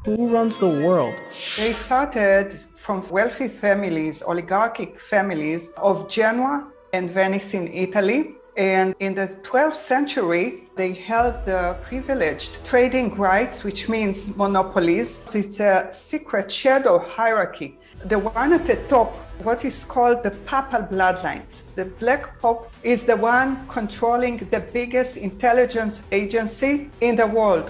Who runs the world? They started from wealthy families, oligarchic families of Genoa and Venice in Italy. And in the 12th century, they held the privileged trading rights, which means monopolies. It's a secret shadow hierarchy. The one at the top, what is called the papal bloodlines. The Black Pope is the one controlling the biggest intelligence agency in the world.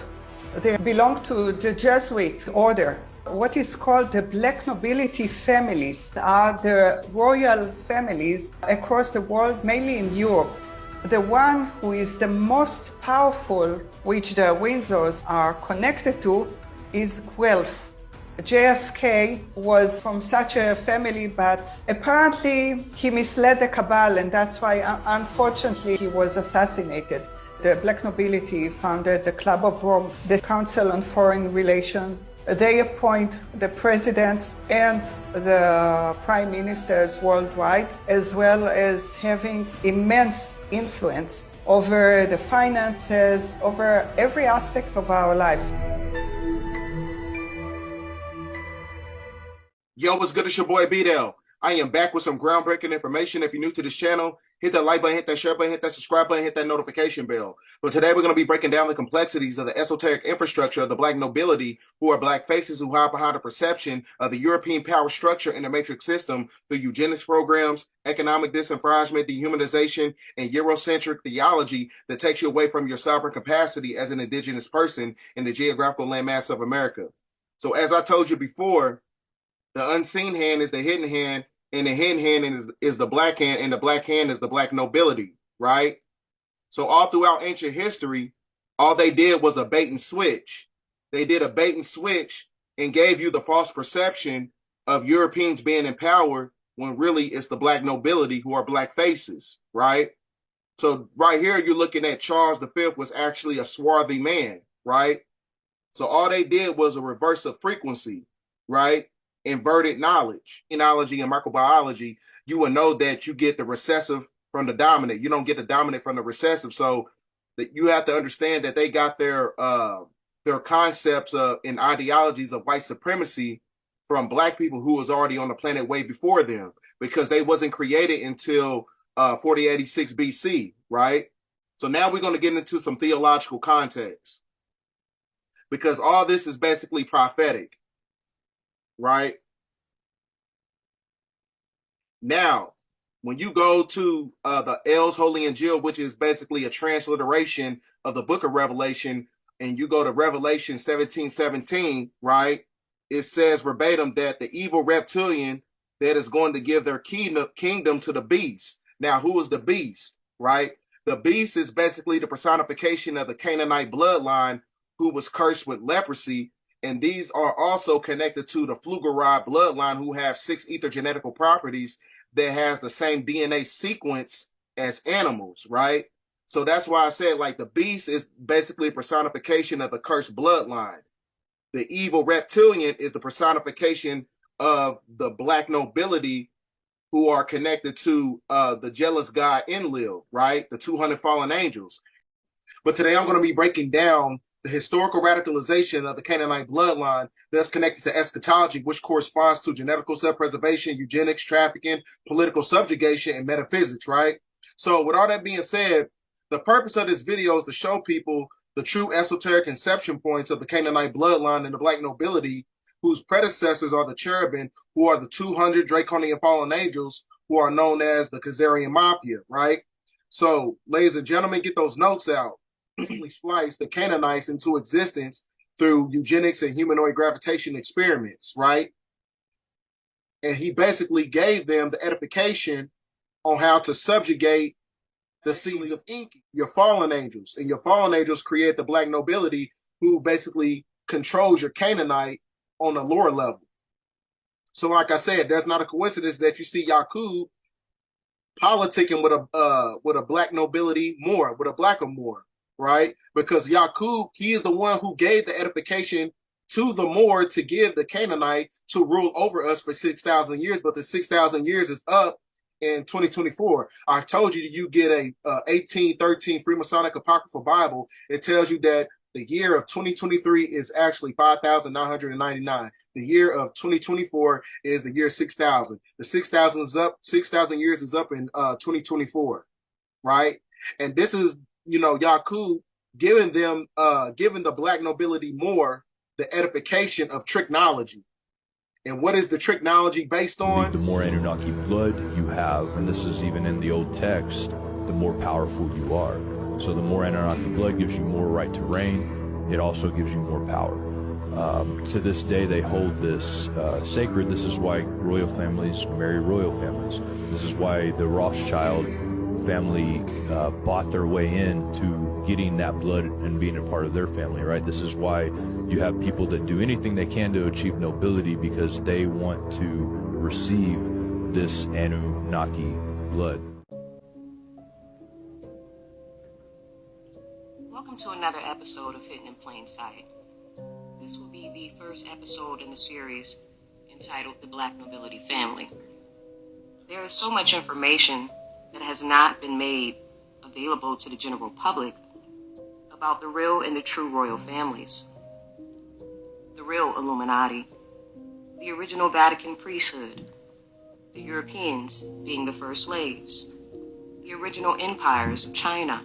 They belong to the Jesuit order. What is called the Black Nobility families are the royal families across the world, mainly in Europe. The one who is the most powerful, which the Windsors are connected to, is wealth. JFK was from such a family, but apparently he misled the cabal, and that's why, unfortunately, he was assassinated. The Black Nobility founded the Club of Rome, the Council on Foreign Relations. They appoint the presidents and the prime ministers worldwide, as well as having immense influence over the finances, over every aspect of our life. Yo, what's good? It's your boy B-Dell. I am back with some groundbreaking information. If you're new to this channel, hit that like button, hit that share button, hit that subscribe button, hit that notification bell. But today we're going to be breaking down the complexities of the esoteric infrastructure of the Black Nobility, who are Black faces who hide behind the perception of the European power structure in the matrix system through eugenics programs, economic disenfranchisement, dehumanization, and Eurocentric theology that takes you away from your sovereign capacity as an indigenous person in the geographical landmass of America. So as I told you before, the unseen hand is the hidden hand, and the hidden hand is the black hand, and the black hand is the Black Nobility, right? So all throughout ancient history, all they did was a bait and switch. They did a bait and switch and gave you the false perception of Europeans being in power when really it's the Black Nobility who are Black faces, right? So right here, you're looking at Charles V was actually a swarthy man, right? So all they did was a reverse of frequency, right? Inverted knowledge. In analogy and microbiology, you will know that you get the recessive from the dominant. You don't get the dominant from the recessive. So that you have to understand that they got their concepts and ideologies of white supremacy from Black people who was already on the planet way before them, because they wasn't created until 4086 BC, right? So now we're going to get into some theological context, because all this is basically prophetic. Right? Now, when you go to the L's Holy Injil, which is basically a transliteration of the book of Revelation, and you go to Revelation 17:17, right? It says verbatim that the evil reptilian that is going to give their kingdom to the beast. Now, who is the beast, right? The beast is basically the personification of the Canaanite bloodline who was cursed with leprosy. And these are also connected to the Flugerod bloodline, who have 6 ethergenetical properties that has the same DNA sequence as animals, right? So that's why I said, like, the beast is basically a personification of the cursed bloodline. The evil reptilian is the personification of the Black Nobility, who are connected to the jealous god Enlil, right? The 200 fallen angels. But today I'm going to be breaking down the historical radicalization of the Canaanite bloodline that's connected to eschatology, which corresponds to genetical self-preservation, eugenics, trafficking, political subjugation, and metaphysics, right? So with all that being said, the purpose of this video is to show people the true esoteric inception points of the Canaanite bloodline and the Black Nobility, whose predecessors are the cherubim, who are the 200 draconian fallen angels, who are known as the Khazarian Mafia, right? So, ladies and gentlemen, get those notes out. He spliced the Canaanites into existence through eugenics and humanoid gravitation experiments, right? And he basically gave them the edification on how to subjugate the seeds of ink, your fallen angels. And your fallen angels create the Black Nobility, who basically controls your Canaanite on a lower level. So like I said, there's not a coincidence that you see Yakub politicking with a Black Nobility more, with a Blacker more. Right? Because Yakub, he is the one who gave the edification to the Moor to give the Canaanite to rule over us for 6,000 years, but the 6,000 years is up in 2024. I told you that you get a 1813 Freemasonic Apocryphal Bible. It tells you that The year of 2023 is actually 5,999. The year of 2024 is the year 6,000. The 6,000 is up. 6,000 years is up in 2024, right? And this is, you know, Yakub giving them, giving the black nobility more the edification of tricknology. And what is the tricknology based on? The more Anunnaki blood you have, and this is even in the old text, the more powerful you are. So the more Anunnaki blood gives you more right to reign. It also gives you more power. To this day, they hold this sacred. This is why royal families marry royal families. This is why the Rothschild family bought their way into getting that blood and being a part of their family, right? This is why you have people that do anything they can to achieve nobility, because they want to receive this Anunnaki blood. Welcome to another episode of Hidden in Plain Sight. This will be the first episode in the series entitled The Black Nobility Family. There is so much information that has not been made available to the general public about the real and the true royal families. The real Illuminati, the original Vatican priesthood, the Europeans being the first slaves, the original empires of China,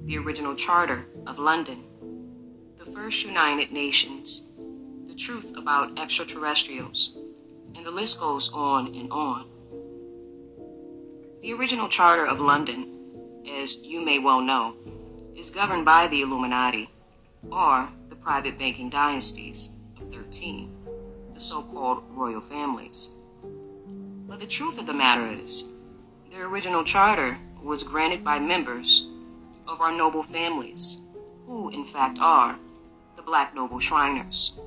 the original Charter of London, the first United Nations, the truth about extraterrestrials, and the list goes on and on. The original Charter of London, as you may well know, is governed by the Illuminati, or the private banking dynasties of 13, the so-called royal families. But the truth of the matter is, the original charter was granted by members of our noble families, who in fact are the Black Noble Shriners,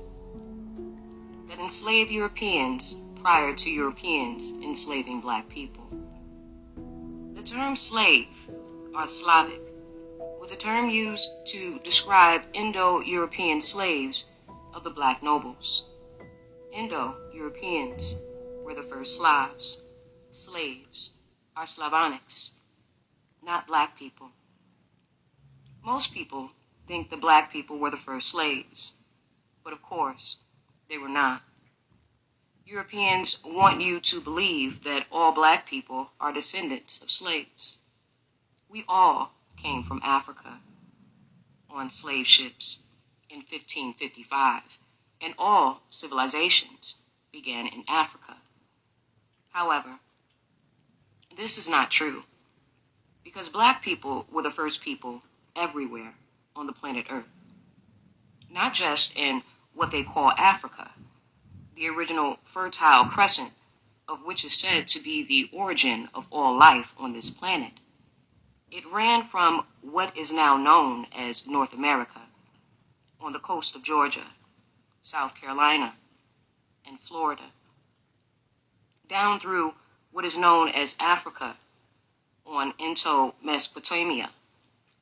that enslaved Europeans prior to Europeans enslaving black people. The term slave, or Slavic, was a term used to describe Indo-European slaves of the black nobles. Indo-Europeans were the first Slavs. Slaves are Slavonics, not black people. Most people think the black people were the first slaves, but of course, they were not. Europeans want you to believe that all black people are descendants of slaves. We all came from Africa on slave ships in 1555, and all civilizations began in Africa. However, this is not true, because black people were the first people everywhere on the planet Earth, not just in what they call Africa, the original fertile crescent of which is said to be the origin of all life on this planet. It ran from what is now known as North America, on the coast of Georgia, South Carolina, and Florida, down through what is known as Africa on into Mesopotamia,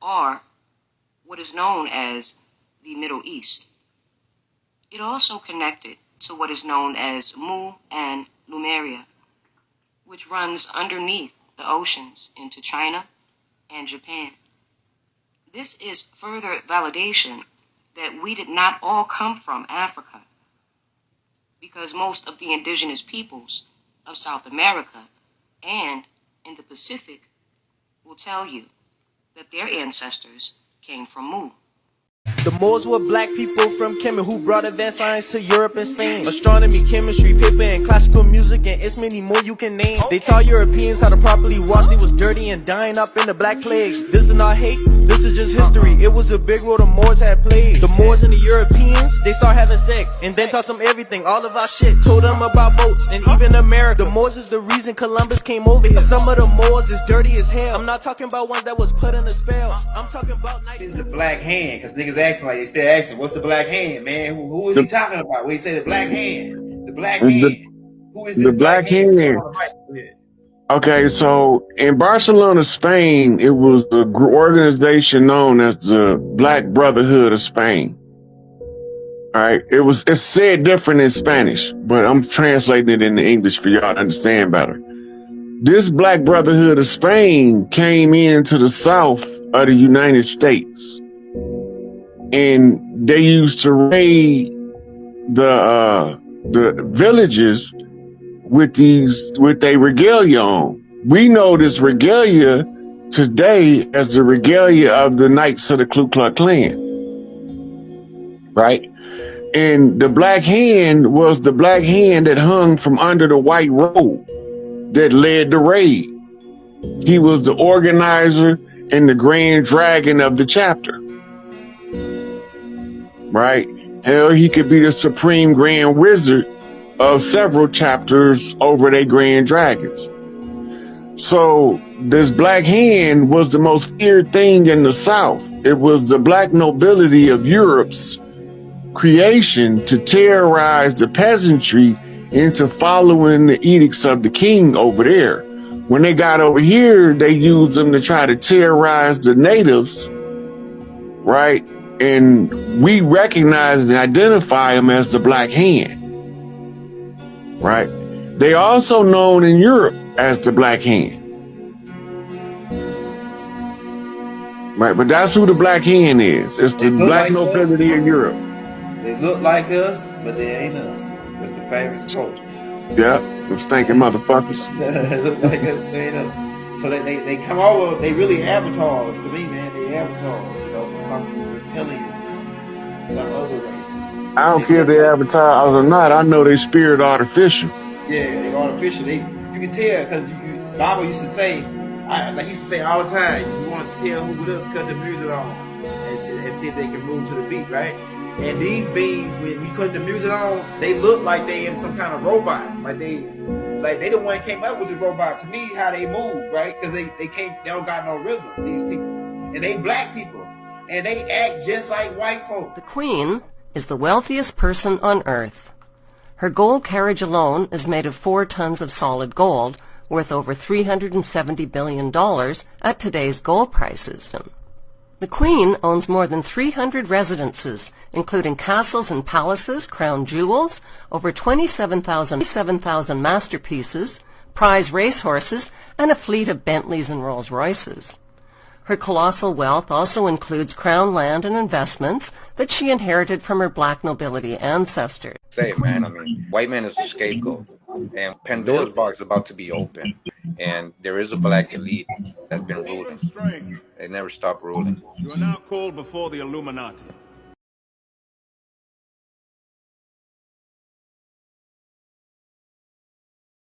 or what is known as the Middle East. It also connected to what is known as Mu and Lemuria, which runs underneath the oceans into China and Japan. This is further validation that we did not all come from Africa, because most of the indigenous peoples of South America and in the Pacific will tell you that their ancestors came from Mu. The Moors were black people from Kemet who brought advanced science to Europe and Spain. Astronomy, chemistry, paper, and classical music, and it's many more you can name. They taught Europeans how to properly wash. They was dirty and dying up in the Black Plague. This is not hate, this is just history. It was a big role the Moors had played. The Moors and the Europeans, they start having sex, and then taught them everything, all of our shit. Told them about boats, and even America. The Moors is the reason Columbus came over here. Some of the Moors is dirty as hell. I'm not talking about ones that was put in a spell. I'm talking about night. It's the black hand, because niggas asking, like, they still asking, what's the black hand, man? Who is he talking about? When he say the black hand, the black hand. Who is this the black hand? Okay, so in Barcelona, Spain, it was the organization known as the Black Brotherhood of Spain. All right, it's said different in Spanish, but I'm translating it into English for y'all to understand better. This Black Brotherhood of Spain came into the south of the United States. and they used to raid the villages with a regalia on. We know this regalia today as the regalia of the Knights of the Ku Klux Klan, right? And the black hand was the black hand that hung from under the white robe that led the raid. He was the organizer and the grand dragon of the chapter, right? Hell, he could be the supreme grand wizard of several chapters over their grand dragons. So this black hand was the most feared thing in the South. It was the black nobility of Europe's creation to terrorize the peasantry into following the edicts of the king over there. When they got over here, they used them to try to terrorize the natives, right? And we recognize and identify them as the Black Hand, right? They also known in Europe as the Black Hand, right? But that's who the Black Hand is. It's the black nobility of Europe. They look like us, but they ain't us. That's the famous quote. Yeah, them stinking motherfuckers. They look like us, they ain't us. So they come over, they really avatars to me, man. They avatars, you know, for some reptilians, some other race. I don't care if they avatars or not. I know they spirit artificial. Yeah, they artificial. You can tell because Bible used to say, like he used to say all the time, you want to tell who with us, cut the music on and see if they can move to the beat, right? And these beings, when we cut the music on, they look like they in some kind of robot. Like they the one that came up with the robot. To me, how they move, right? Because they don't got no rhythm, these people. And they black people. And they act just like white folk. The Queen is the wealthiest person on earth. Her gold carriage alone is made of 4 tons of solid gold, worth over $370 billion at today's gold prices. The Queen owns more than 300 residences, including castles and palaces, crown jewels, over 27,000 masterpieces, prize racehorses, and a fleet of Bentleys and Rolls Royces. Her colossal wealth also includes crown land and investments that she inherited from her black nobility ancestors. Say, man, I mean, white man is the scapegoat, and Pandora's box is about to be open, and there is a black elite that's been ruling. They never stop ruling. You are now called before the Illuminati.